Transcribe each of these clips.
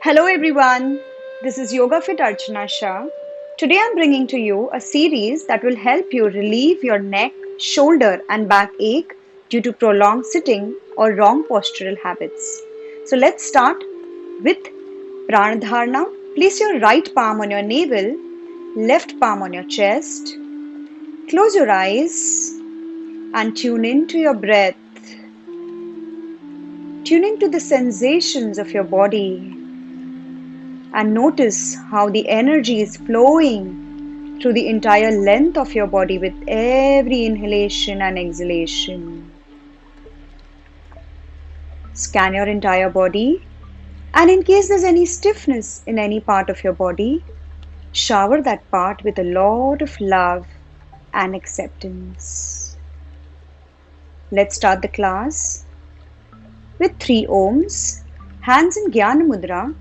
Hello everyone, this is Yoga Fit Archana Shah. Today I'm bringing to you a series that will help you relieve your neck, shoulder and back ache due to prolonged sitting or wrong postural habits. So let's start with Pranadharana. Place your right palm on your navel, left palm on your chest. Close your eyes and tune into your breath. Tune into the sensations of your body. And notice how the energy is flowing through the entire length of your body with every inhalation and exhalation. Scan your entire body, and in case there's any stiffness in any part of your body, shower that part with a lot of love and acceptance. Let's start the class with 3 Oms, hands in Jnana Mudra,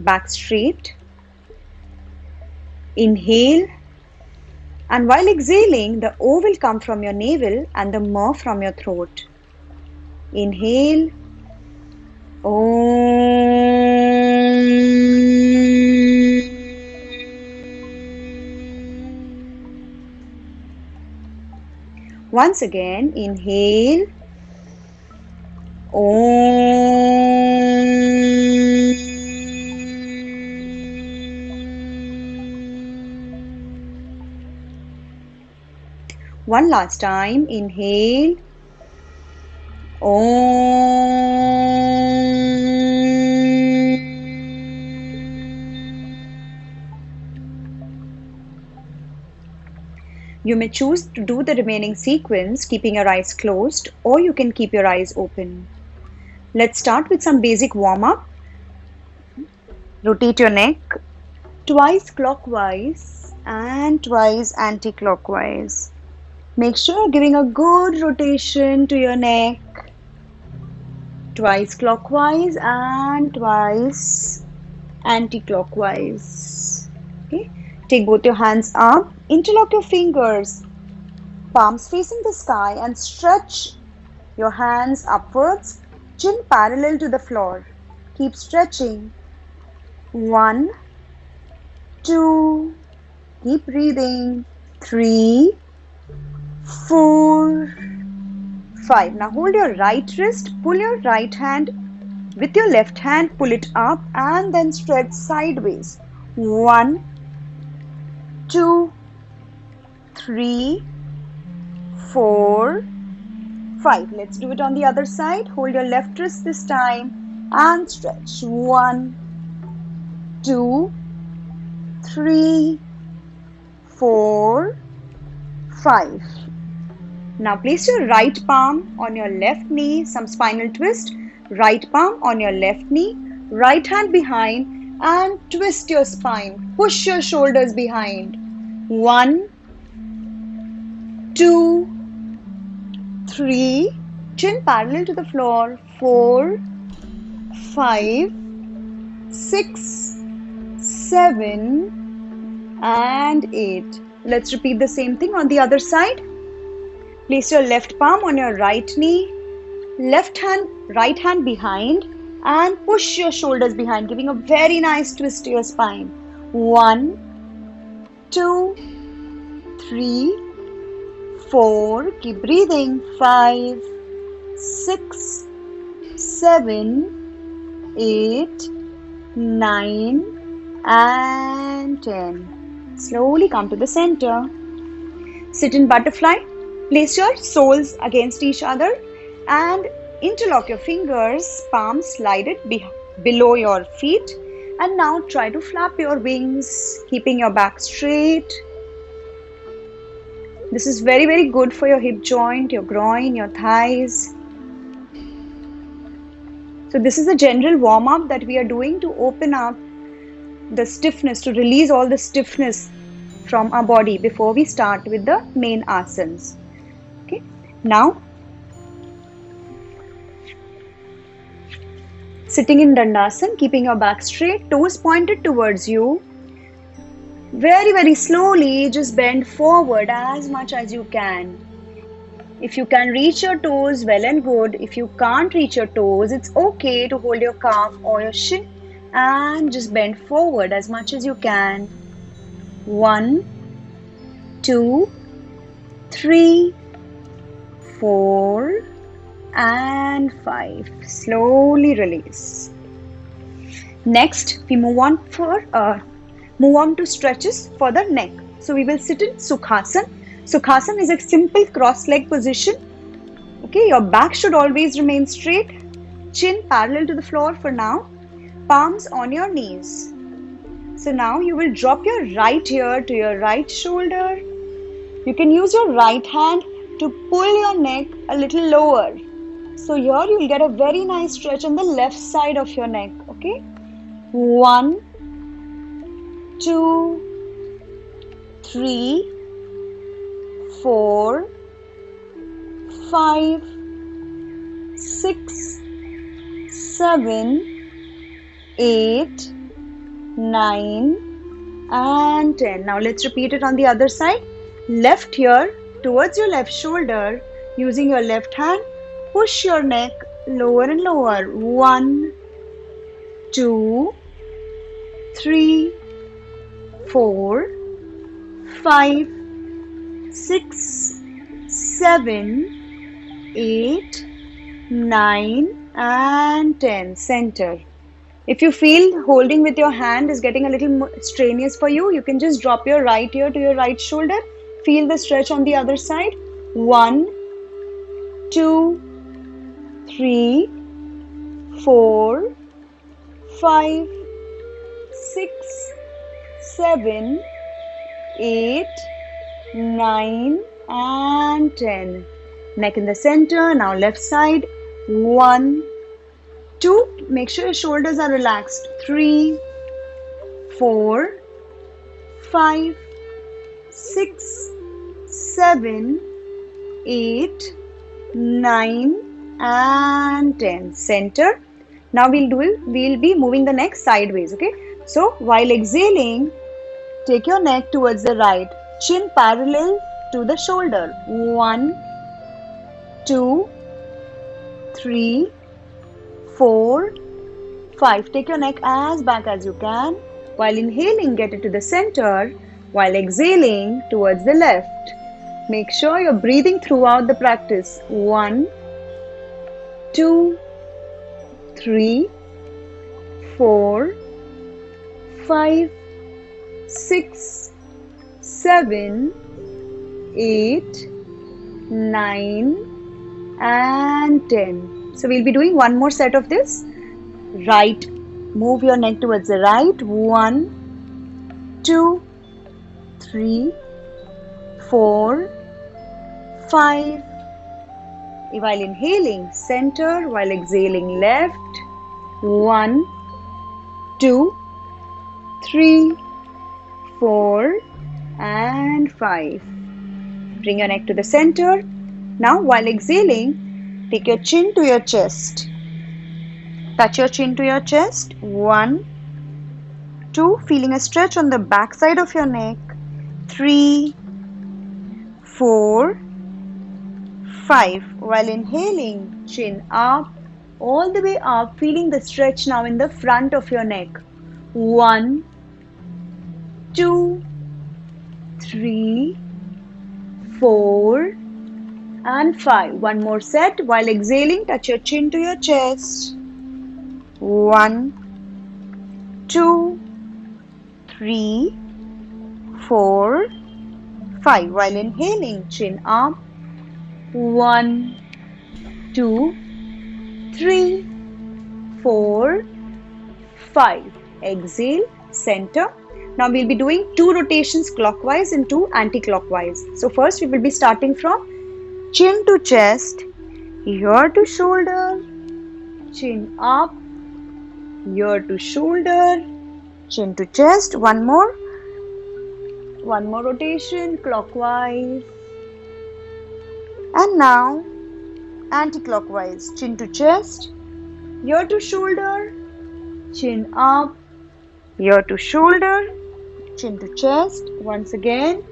back straight. Inhale, and while exhaling, the O will come from your navel and the M from your throat. Inhale, Om. Once again, inhale, Om. One last time, inhale, Om. You may choose to do the remaining sequence keeping your eyes closed, or you can keep your eyes open. Let's start with some basic warm-up. Rotate your neck twice clockwise and twice anti-clockwise. Make sure you're giving a good rotation to your neck. Twice clockwise and twice anti-clockwise. Okay. Take both your hands up, interlock your fingers, palms facing the sky, and stretch your hands upwards, chin parallel to the floor. Keep stretching. 1, 2, keep breathing. 3, 4, 5. Now hold your right wrist, pull your right hand with your left hand, pull it up and then stretch sideways. 1, 2, 3, 4, 5. Let's do it on the other side. Hold your left wrist this time and stretch. 1, 2, 3, 4, 5. Now place your right palm on your left knee, some spinal twist. Right palm on your left knee, right hand behind and twist your spine. Push your shoulders behind. 1, 2, 3, chin parallel to the floor. 4, 5, 6, 7 and 8. Let's repeat the same thing on the other side. Place your left palm on your right knee, right hand behind and push your shoulders behind, giving a very nice twist to your spine. 1, 2, 3, 4, keep breathing. 5, 6, 7, 8, 9 and 10. Slowly come to the center. Sit in butterfly. Place your soles against each other and interlock your fingers, palms slide it below your feet, and now try to flap your wings, keeping your back straight. This is very, very good for your hip joint, your groin, your thighs. So this is a general warm-up that we are doing to open up the stiffness, to release all the stiffness from our body before we start with the main asanas. Okay, now sitting in Dandasana, keeping your back straight, toes pointed towards you. Very, very slowly just bend forward as much as you can. If you can reach your toes, well and good. If you can't reach your toes, it's okay to hold your calf or your shin and just bend forward as much as you can. 1, 2, 3, 4 and 5. Slowly release. Next, we move on to stretches for the neck. So we will sit in Sukhasana. Sukhasana is a simple cross-leg position. Okay, your back should always remain straight. Chin parallel to the floor for now. Palms on your knees. So now you will drop your right ear to your right shoulder. You can use your right hand to pull your neck a little lower. So here you will get a very nice stretch on the left side of your neck. Okay. 1, 2, 3, 4, 5, 6, 7, 8, 9 and 10. Now let's repeat it on the other side. Left ear towards your left shoulder. Using your left hand, push your neck lower and lower. 1, 2, 3, 4, 5, 6, 7, 8, 9 and 10. Center. If you feel holding with your hand is getting a little strenuous for you, you can just drop your right ear to your right shoulder. Feel the stretch on the other side. 1, 2, 3, 4, 5, 6, 7, 8, 9 and 10. Neck in the center. Now left side. 1, 2. Make sure your shoulders are relaxed. 3, 4, 5, 6, 7, 8, 9 and 10. Center. Now we'll be moving the neck sideways. Okay. So while exhaling, take your neck towards the right. Chin parallel to the shoulder. 1, 2, 3, 4, 5. Take your neck as back as you can. While inhaling, get it to the center. While exhaling, towards the left. Make sure you're breathing throughout the practice. 1, 2, 3, 4, 5, 6, 7, 8, 9 and 10. So we'll be doing one more set of this. Right. Move your neck towards the right. 1, 2, 3, 4, 5. While inhaling, center. While exhaling, left. 1, 2, 3, 4 and 5. Bring your neck to the center. Now while exhaling, take your chin to your chest. Touch your chin to your chest. 1, 2. Feeling a stretch on the back side of your neck. 3, 4, 5. While inhaling, chin up, all the way up, feeling the stretch now in the front of your neck. 1, 2, 3, 4 and 5. One more set. While exhaling, touch your chin to your chest. 1, 2, 3, 4, 5. While inhaling, chin up. 1, 2, 3, 4, 5. Exhale, center. Now we'll be doing 2 rotations clockwise and 2 anti-clockwise. So first we will be starting from chin to chest, ear to shoulder, chin up, ear to shoulder, chin to chest. One more rotation clockwise. And now anti-clockwise, chin to chest, ear to shoulder, chin up, ear to shoulder, chin to chest. Once again.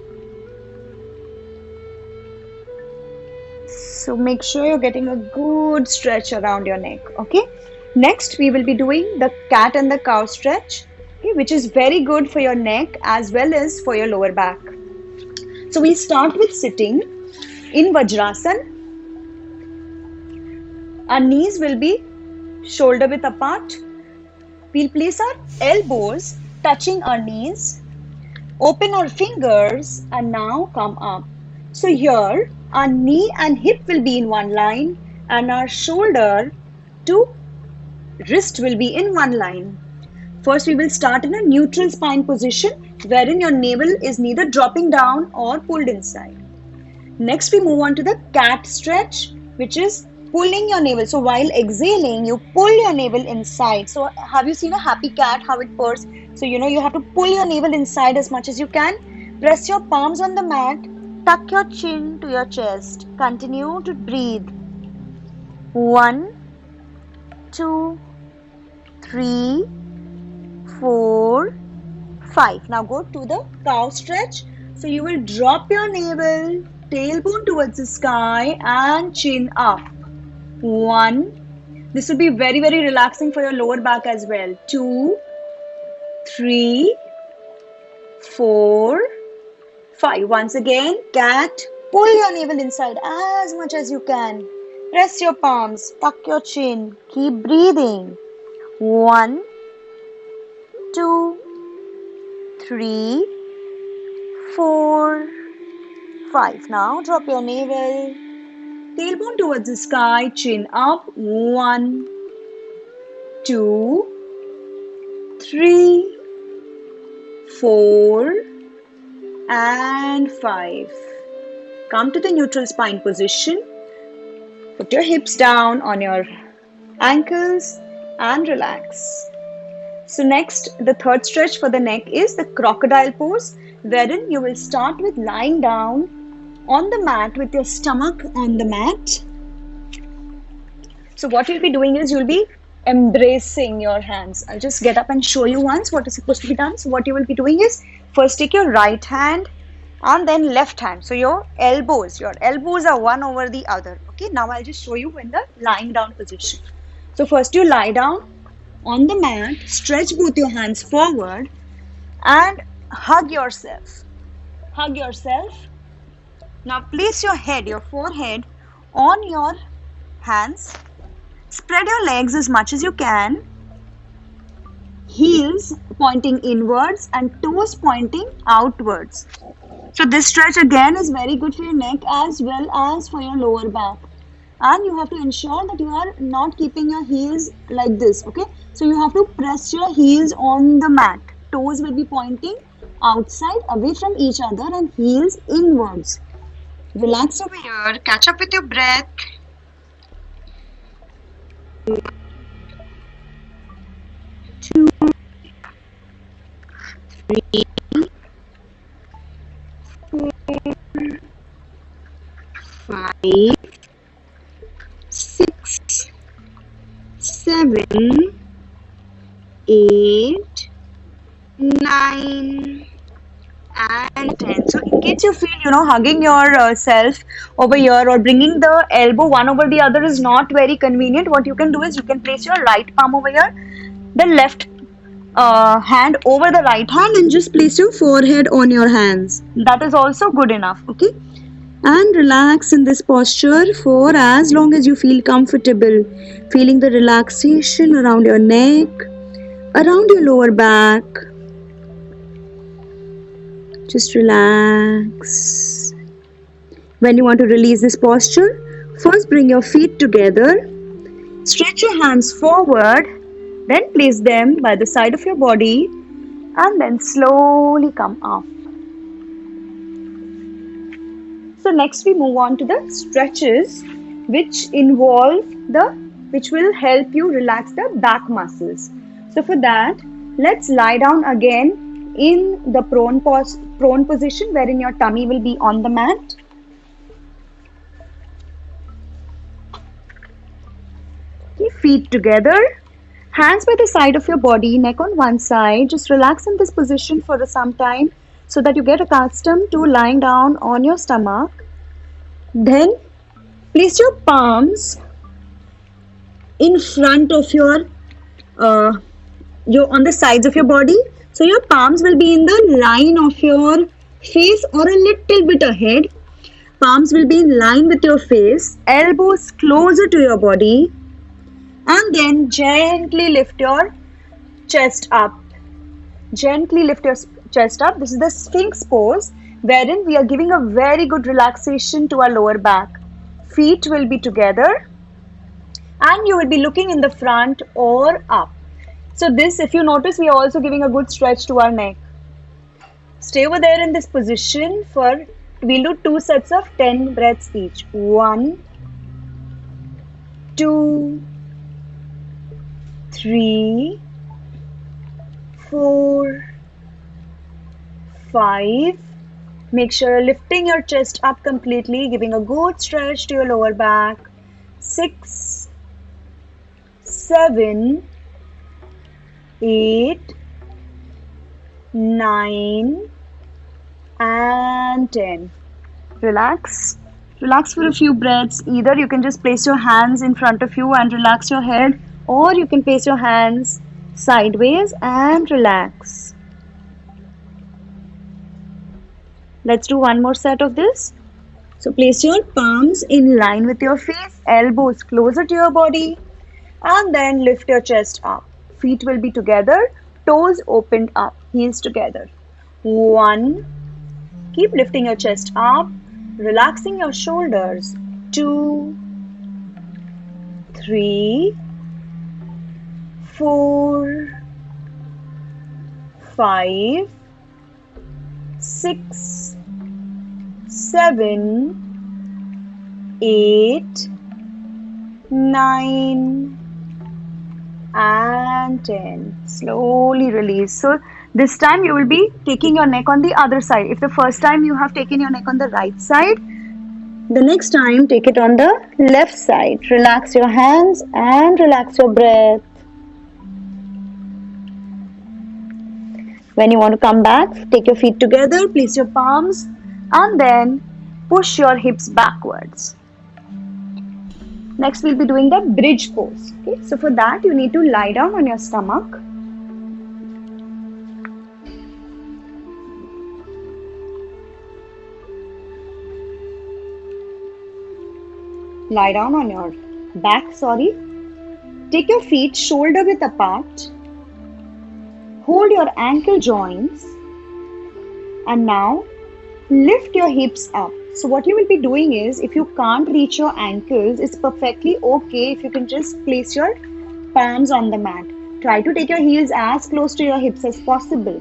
So make sure you're getting a good stretch around your neck. Okay. Next, we will be doing the cat and the cow stretch, okay, which is very good for your neck as well as for your lower back. So we start with sitting in Vajrasan. Our knees will be shoulder width apart. We'll place our elbows touching our knees, open our fingers, and now come up. So here, our knee and hip will be in one line, and our shoulder to wrist will be in one line. First, we will start in a neutral spine position, wherein your navel is neither dropping down or pulled inside. Next, we move on to the cat stretch, which is pulling your navel. So while exhaling, you pull your navel inside. So have you seen a happy cat, how it purrs? So you have to pull your navel inside as much as you can. Press your palms on the mat. Tuck your chin to your chest. Continue to breathe. 1, 2, 3, 4, 5. Now go to the cow stretch. So you will drop your navel, tailbone towards the sky and chin up. 1. This will be very, very relaxing for your lower back as well. 2, 3, 4, 5. Once again, cat. Pull your navel inside as much as you can. Press your palms. Tuck your chin. Keep breathing. 1, 2, 3, 4, 5. Now drop your navel. Tailbone towards the sky, chin up. 1, 2, 3, 4, and 5. Come to the neutral spine position. Put your hips down on your ankles and relax. So next, the third stretch for the neck is the crocodile pose, wherein you will start with lying down on the mat with your stomach on the mat. So what you'll be doing is you'll be embracing your hands. I'll just get up and show you once what is supposed to be done. So what you will be doing is first take your right hand and then left hand. So your elbows are one over the other. Okay, now I'll just show you in the lying down position. So first you lie down on the mat, stretch both your hands forward and hug yourself. Hug yourself. Now place your head, your forehead on your hands. Spread your legs as much as you can. Heels pointing inwards and toes pointing outwards. So this stretch again is very good for your neck as well as for your lower back. And you have to ensure that you are not keeping your heels like this, okay? So you have to press your heels on the mat. Toes will be pointing outside, away from each other, and heels inwards. Relax over here. Catch up with your breath. 2, 3, 4, 5, 6, 7, 8, 9, and 10. So in case you feel, hugging yourself over here or bringing the elbow one over the other is not very convenient, what you can do is you can place your right palm over here, the left hand over the right hand, and just place your forehead on your hands. That is also good enough, okay? And relax in this posture for as long as you feel comfortable, feeling the relaxation around your neck, around your lower back. Just relax. When you want to release this posture, first bring your feet together, stretch your hands forward, then place them by the side of your body, and then slowly come up. So next we move on to the stretches which will help you relax the back muscles. So for that, let's lie down again in the prone position, wherein your tummy will be on the mat. Okay, feet together, hands by the side of your body, neck on one side. Just relax in this position for some time so that you get accustomed to lying down on your stomach. Then place your palms in front of uh, your on the sides of your body. So your palms will be in the line of your face or a little bit ahead. Palms will be in line with your face, elbows closer to your body, and then gently lift your chest up. Gently lift your chest up. This is the Sphinx pose, wherein we are giving a very good relaxation to our lower back. Feet will be together, and you will be looking in the front or up. So this, if you notice, we are also giving a good stretch to our neck. Stay over there in this position we'll do 2 sets of 10 breaths each. 1, 2, 3, 4, 5. Make sure you're lifting your chest up completely, giving a good stretch to your lower back. 6, 7, 8, 9, and 10. Relax. Relax for a few breaths. Either you can just place your hands in front of you and relax your head, or you can place your hands sideways and relax. Let's do one more set of this. So place your palms in line with your face, elbows closer to your body, and then lift your chest up. Feet will be together, toes opened up, heels together. 1. Keep lifting your chest up, relaxing your shoulders. 2, 3, 4, 5, 6, 7, 8, 9, and 10. Slowly release. So this time you will be taking your neck on the other side. If the first time you have taken your neck on the right side, the next time take it on the left side. Relax your hands and relax your breath. When you want to come back, take your feet together, place your palms, and then push your hips backwards. Next, we'll be doing the bridge pose. Okay, so for that, you need to lie down on your stomach. Lie down on your back, Take your feet shoulder width apart. Hold your ankle joints. And now, lift your hips up. So what you will be doing is, if you can't reach your ankles, it's perfectly okay if you can just place your palms on the mat. Try to take your heels as close to your hips as possible.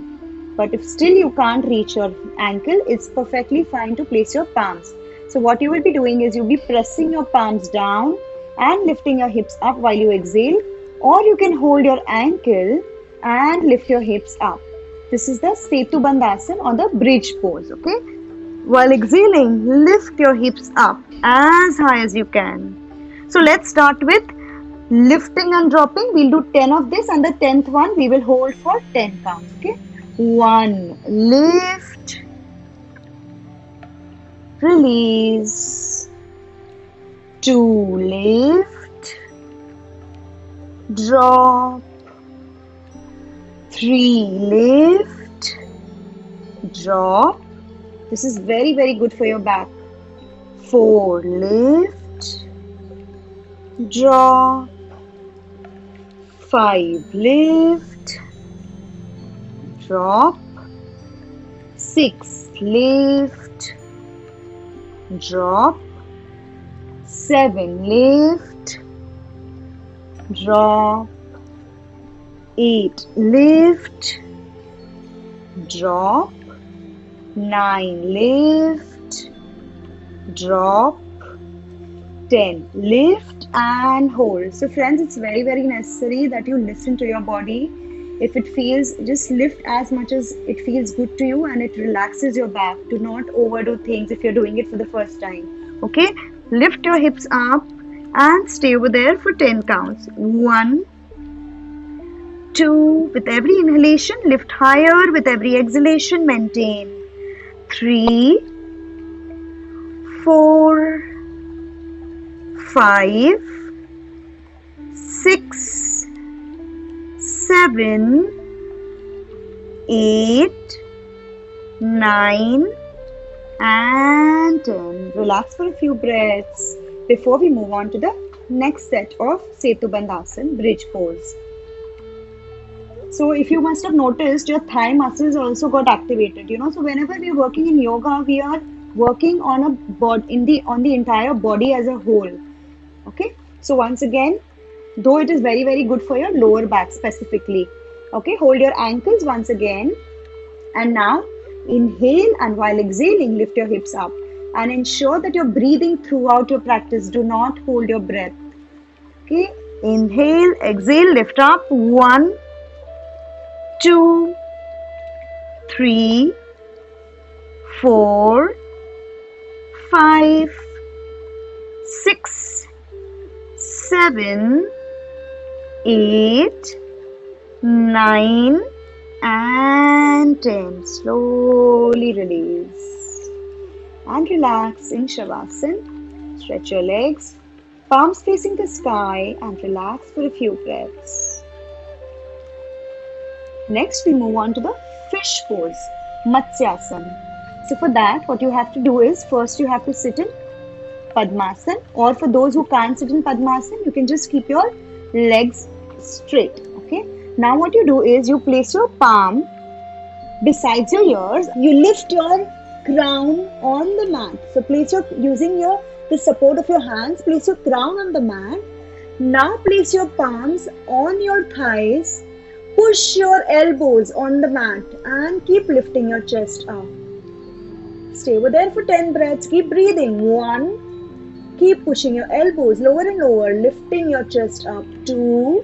But if still you can't reach your ankle, it's perfectly fine to place your palms. So what you will be doing is, you'll be pressing your palms down and lifting your hips up while you exhale. Or you can hold your ankle and lift your hips up. This is the Setu Bandhasan or the bridge pose, okay? While exhaling, lift your hips up as high as you can. So let's start with lifting and dropping. We'll do 10 of this, and the 10th one we will hold for 10 counts, okay? 1, lift, release. 2, lift, drop. 3, lift, drop. This is very, very good for your back. 4, lift, drop. 5, lift, drop. 6, lift, drop. 7, lift, drop. 8, lift, drop. 9, lift, drop. 10, lift and hold. So friends, it's very, very necessary that you listen to your body. If it feels, just lift as much as it feels good to you and it relaxes your back. Do not overdo things if you're doing it for the first time. Okay, lift your hips up and stay over there for 10 counts. 1, 2, with every inhalation, lift higher. With every exhalation, maintain. 3, 4, 5, 6, 7, 8, 9 and 10. Relax for a few breaths before we move on to the next set of Setu Bandhasan bridge pose. So if you must have noticed, your thigh muscles also got activated. So whenever we are working in yoga, we are working on a on the entire body as a whole. Okay. So once again, though it is very, very good for your lower back specifically. Okay. Hold your ankles once again. And now inhale, and while exhaling, lift your hips up. And ensure that you're breathing throughout your practice. Do not hold your breath. Okay. Inhale, exhale, lift up. 1, 2, 3, 4, 5, 6, 7, 8, 9 and 10. Slowly release and relax in Shavasana. Stretch your legs, palms facing the sky, and relax for a few breaths. Next, we move on to the fish pose, Matsyasana. So for that, what you have to do is, first you have to sit in Padmasana, or for those who can't sit in Padmasana, you can just keep your legs straight. Okay. Now what you do is, you place your palm besides your ears. You lift your crown on the mat. So using the support of your hands, place your crown on the mat. Now place your palms on your thighs. Push your elbows on the mat and keep lifting your chest up. Stay over there for 10 breaths. Keep breathing. 1. Keep pushing your elbows lower and lower, lifting your chest up. 2,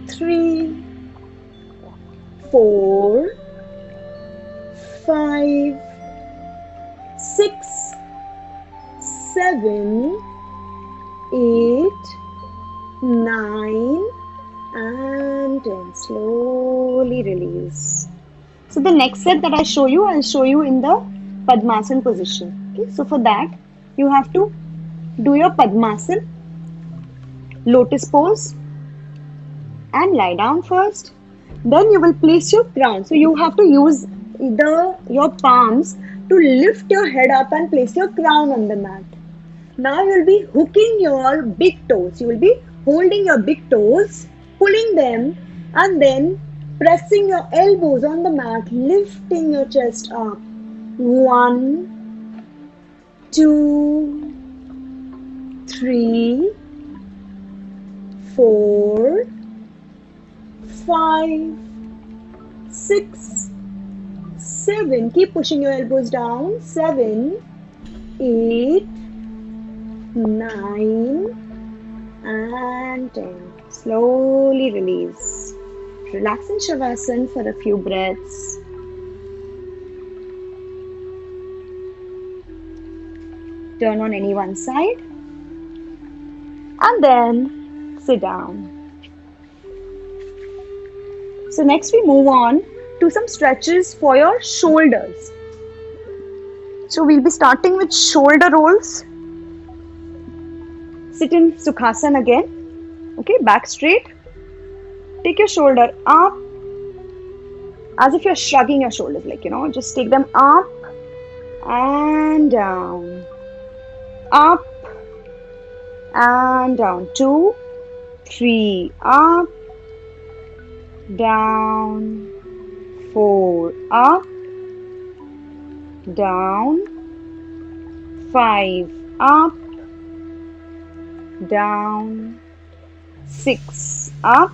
3, 4, 5, 6, 7, 8, 9 and 10. Slowly release. So the next set that I'll show you in the Padmasana position. Okay, so for that, you have to do your Padmasana, lotus pose, and lie down first. Then you will place your crown. So you have to use your palms to lift your head up and place your crown on the mat. Now you will be hooking your big toes. You will be holding your big toes, pulling them, and then pressing your elbows on the mat, lifting your chest up. 1, 2, 3, 4, 5, 6, 7. Keep pushing your elbows down. 7, 8, 9 and 10. Slowly release. Relax in Shavasana for a few breaths. Turn on any one side and then sit down. So next we move on to some stretches for your shoulders. So we'll be starting with shoulder rolls. Sit in Sukhasana again. Okay, back straight. Take your shoulder up as if you're shrugging your shoulders, just take them up and down. Up and down. 2, 3, up, down, 4, up, down, 5, up, down, 6, up,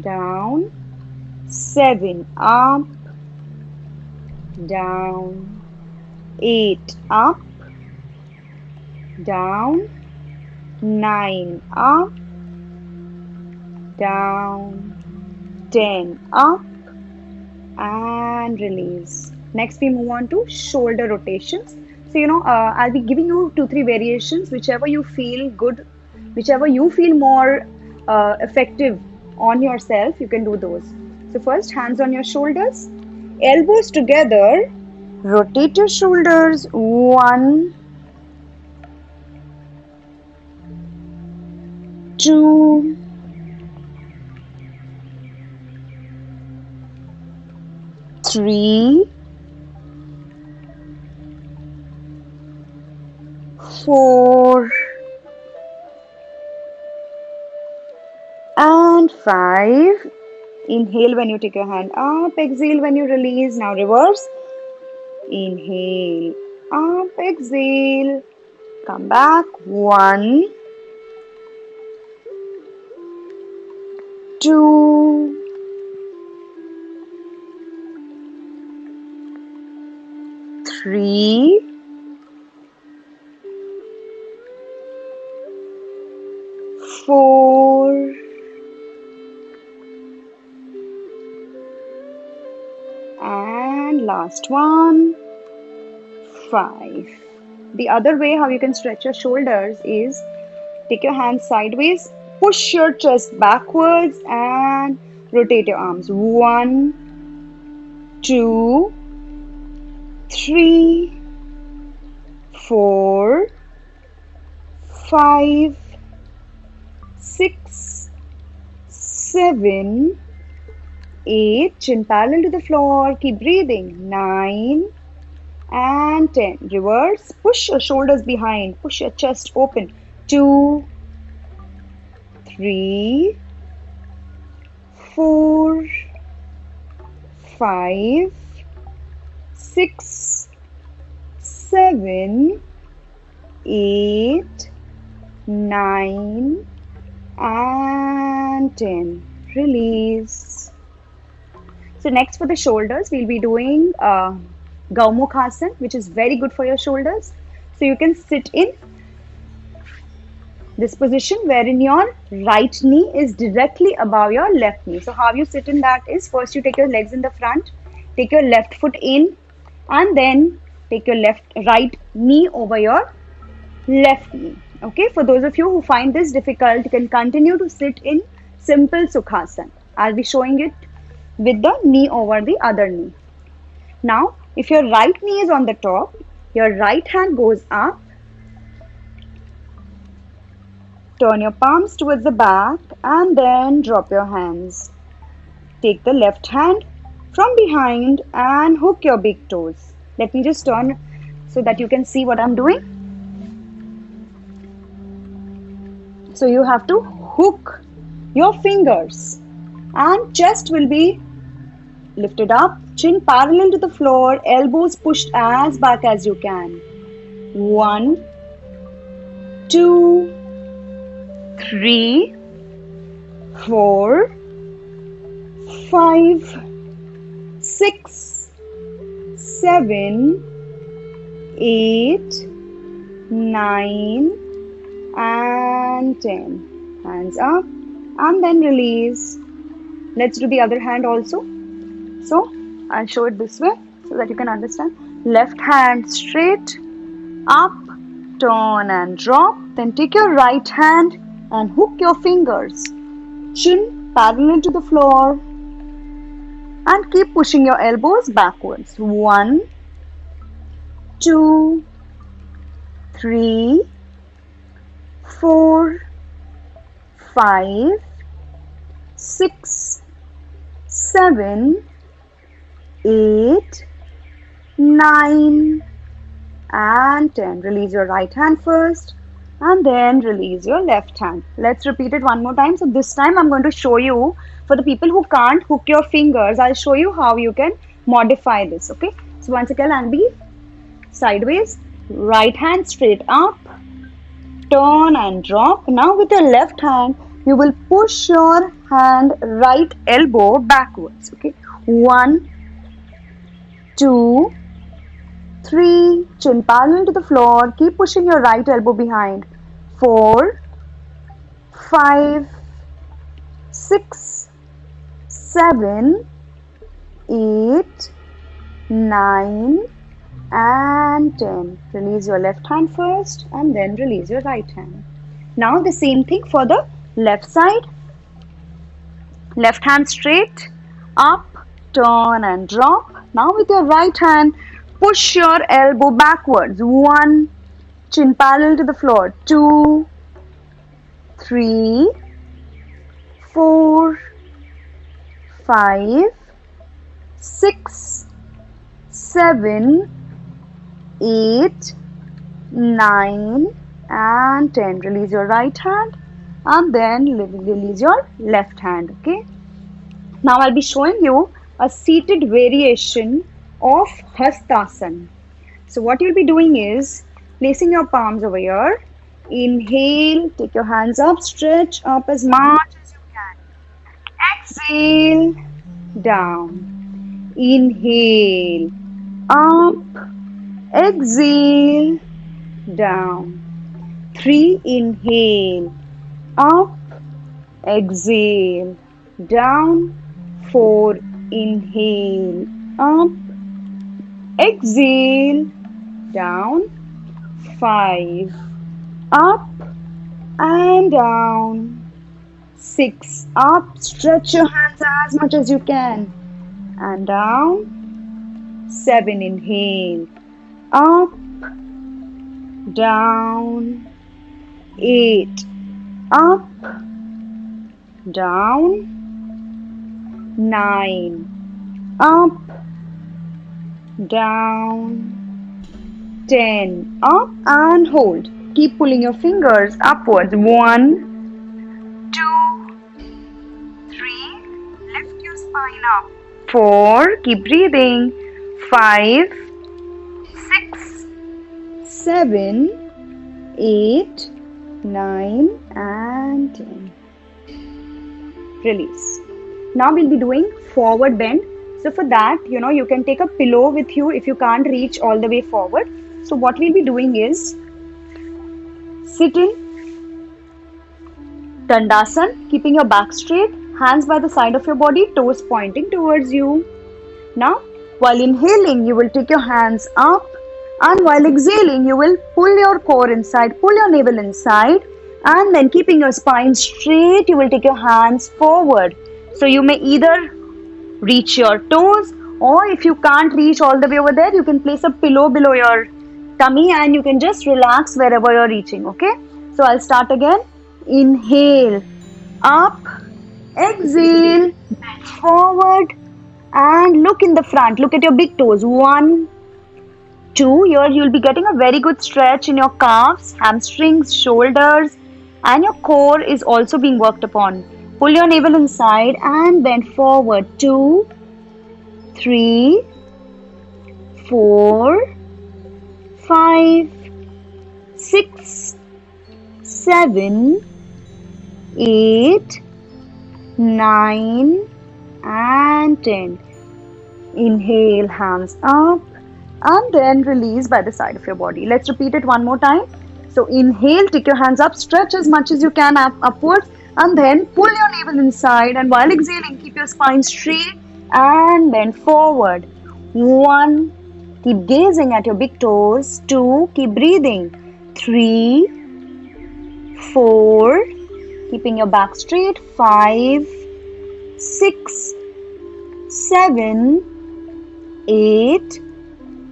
down, 7, up, down, 8, up, down, 9, up, down, 10, up and release. Next we move on to shoulder rotations. So I'll be giving you 2-3 variations, whichever you feel good, whichever you feel more effective on yourself, you can do those. So first, hands on your shoulders, elbows together, rotate your shoulders. 1, 2, 3, 4, and 5. Inhale when you take your hand up, exhale when you release. Now reverse. Inhale, up, exhale. Come back. 1, 2, 3, 4, and last one, 5. The other way how you can stretch your shoulders is take your hands sideways, push your chest backwards, and rotate your arms. 1, 2, 3, 4, 5, 6, 7, 8. Chin parallel to the floor. Keep breathing. 9 and 10. Reverse. Push your shoulders behind. Push your chest open. 2, 3, 4, 5, 6, 7, 8, 9, and 10. Release. So next for the shoulders, we'll be doing Gaumukhasan, which is very good for your shoulders. So you can sit in this position wherein your right knee is directly above your left knee. So how you sit in that is, first you take your legs in the front, take your left foot in, and then take your right knee over your left knee. Okay, for those of you who find this difficult, you can continue to sit in simple Sukhasana. I'll be showing it with the knee over the other knee. Now, if your right knee is on the top, your right hand goes up. Turn your palms towards the back and then drop your hands. Take the left hand from behind and hook your big toes. Let me just turn so that you can see what I'm doing. So you have to hook your fingers and chest will be lifted up, chin parallel to the floor, elbows pushed as back as you can. 1, 2, 3, 4, 5, 6, 7, 8, 9, and 10. Hands up and then release. Let's do the other hand also. So I'll show it this way so that you can understand. Left hand straight, up, turn and drop. Then take your right hand and hook your fingers. Chin parallel to the floor and keep pushing your elbows backwards. 1, 2, 3, 4, 5, 6, 7, 8, 9, and 10. Release your right hand first and then release your left hand. Let's repeat it one more time. So this time I'm going to show you, for the people who can't hook your fingers, I'll show you how you can modify this. Okay. So once again, I'll be sideways, right hand straight up, turn and drop. Now with your left hand, you will push your hand right elbow backwards. Okay. 1, 2, 3, chin parallel to the floor. Keep pushing your right elbow behind. 4, 5, 6, 7, 8, 9, and 10. Release your left hand first and then release your right hand. Now the same thing for the left side. Left hand straight, up, turn and drop. Now with your right hand, push your elbow backwards. 1, chin parallel to the floor. 2, 3, 4, 5, 6, 7, 8, 9 and 10. Release your right hand and then release your left hand. Okay. Now I'll be showing you a seated variation of Hastasana. So what you'll be doing is placing your palms over here. Inhale, take your hands up, stretch up as much as you can. Exhale, down. Inhale, up. Exhale, down. 3, inhale, up. Exhale, down. 4, inhale, up. Exhale, down. 5, up and down. 6, up. Stretch your hands as much as you can. And down. 7, inhale, up, down. 8, up, down. 9, up, down. 10, up and hold. Keep pulling your fingers upwards. 1, 2, 3. Lift your spine up. 4, keep breathing. 5, 6, 7, 8, 9 and 10. Release. Now we'll be doing forward bend. So for that, you can take a pillow with you if you can't reach all the way forward. So what we'll be doing is sit in Dandasana, keeping your back straight, hands by the side of your body, toes pointing towards you. Now, while inhaling, you will take your hands up, and while exhaling, you will pull your core inside, pull your navel inside, and then keeping your spine straight, you will take your hands forward. So you may either reach your toes, or if you can't reach all the way over there, you can place a pillow below your tummy and you can just relax wherever you're reaching. Okay, so I'll start again. Inhale, up, exhale, forward, and look in the front. Look at your big toes. 1, 2. Here you'll be getting a very good stretch in your calves, hamstrings, shoulders, and your core is also being worked upon. Pull your navel inside and bend forward. 2, 3, 4, 5, 6, 7, 8, 9 and 10. Inhale, hands up and then release by the side of your body. Let's repeat it one more time. So inhale, take your hands up, stretch as much as you can upwards and then pull your navel inside, and while exhaling, keep your spine straight and bend forward. 1, keep gazing at your big toes. 2, keep breathing. 3, 4, keeping your back straight. 5, 6, 7, 8,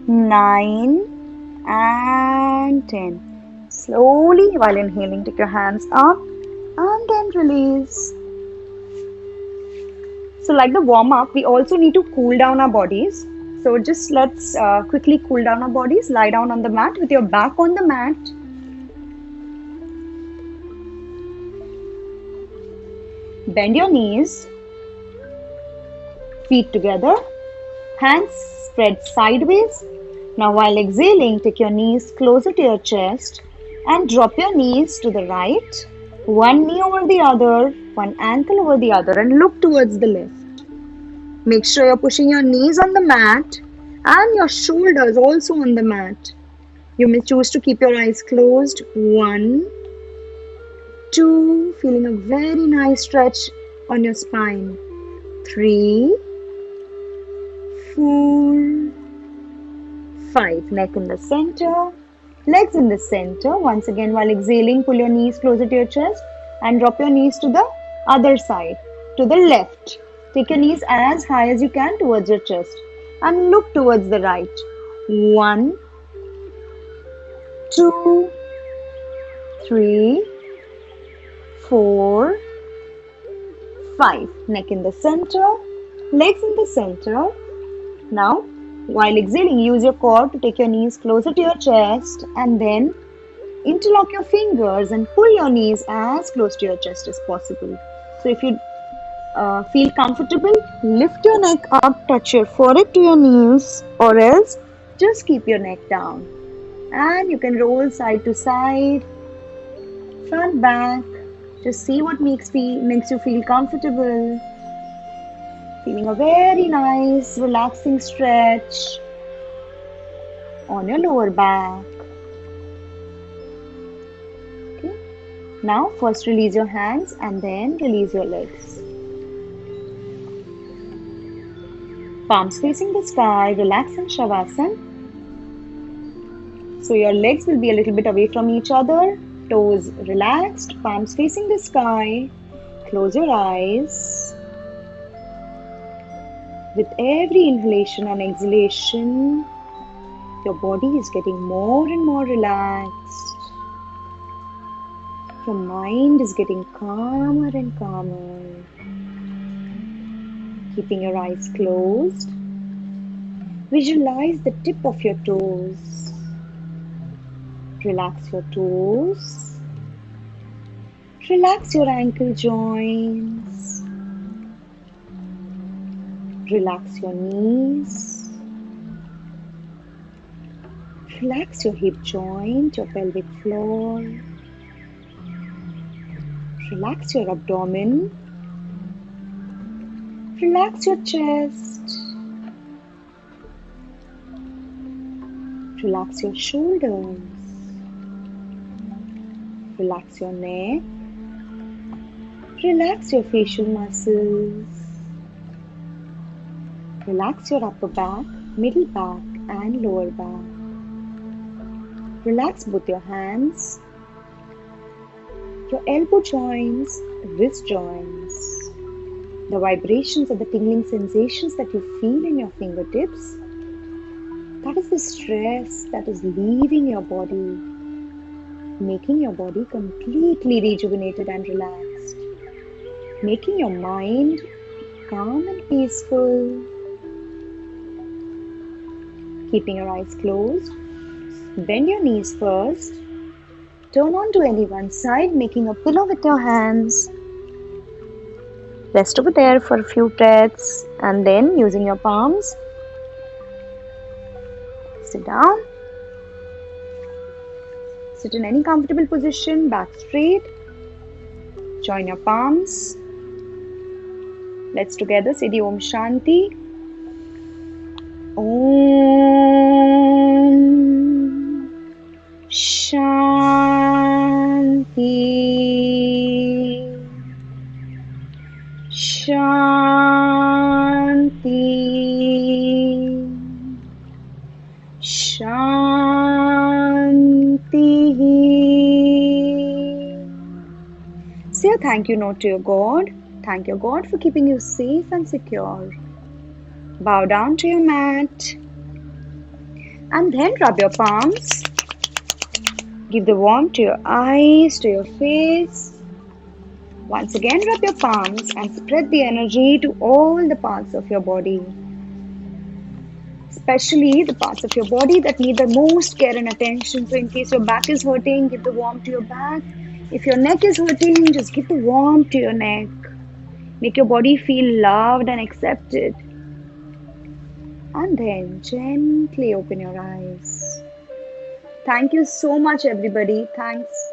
9 and 10. Slowly, while inhaling, take your hands up and then release. So like the warm-up, we also need to cool down our bodies. So just let's quickly cool down our bodies. Lie down on the mat with your back on the mat. Bend your knees. Feet together. Hands spread sideways. Now while exhaling, take your knees closer to your chest and drop your knees to the right. One knee over the other, one ankle over the other, and look towards the left. Make sure you're pushing your knees on the mat and your shoulders also on the mat. You may choose to keep your eyes closed. 1, 2, feeling a very nice stretch on your spine. 3, 4, 5. Neck in the center. Legs in the center. Once again, while exhaling, pull your knees closer to your chest and drop your knees to the other side, to the left. Take your knees as high as you can towards your chest and look towards the right. 1, 2, 3, 4, 5. Neck in the center, legs in the center. Now, while exhaling, use your core to take your knees closer to your chest and then interlock your fingers and pull your knees as close to your chest as possible. So, if you feel comfortable, lift your neck up, touch your forehead to your knees, or else just keep your neck down. And you can roll side to side, front, back. Just see what makes you feel comfortable. Feeling a very nice, relaxing stretch on your lower back. Okay. Now, first release your hands and then release your legs. Palms facing the sky, relax in Shavasana. So your legs will be a little bit away from each other. Toes relaxed, palms facing the sky. Close your eyes. With every inhalation and exhalation, your body is getting more and more relaxed. Your mind is getting calmer and calmer. Keeping your eyes closed, visualize the tip of your toes. Relax your toes. Relax your ankle joints. Relax your knees. Relax your hip joint, your pelvic floor. Relax your abdomen. Relax your chest. Relax your shoulders. Relax your neck. Relax your facial muscles. Relax your upper back, middle back, and lower back. Relax both your hands, your elbow joints, wrist joints. The vibrations or the tingling sensations that you feel in your fingertips, that is the stress that is leaving your body, making your body completely rejuvenated and relaxed, making your mind calm and peaceful. Keeping your eyes closed, bend your knees first, turn onto any one side, making a pillow with your hands. Rest over there for a few breaths and then using your palms, sit down. Sit in any comfortable position, back straight. Join your palms. Let's together say the Om Shanti. Om Shanti. Shanti. Shanti. Say a thank you note to your God. Thank your God for keeping you safe and secure. Bow down to your mat and then rub your palms. Give the warmth to your eyes, to your face. Once again, rub your palms and spread the energy to all the parts of your body. Especially the parts of your body that need the most care and attention. So in case your back is hurting, give the warmth to your back. If your neck is hurting, just give the warmth to your neck. Make your body feel loved and accepted. And then gently open your eyes. Thank you so much, everybody. Thanks.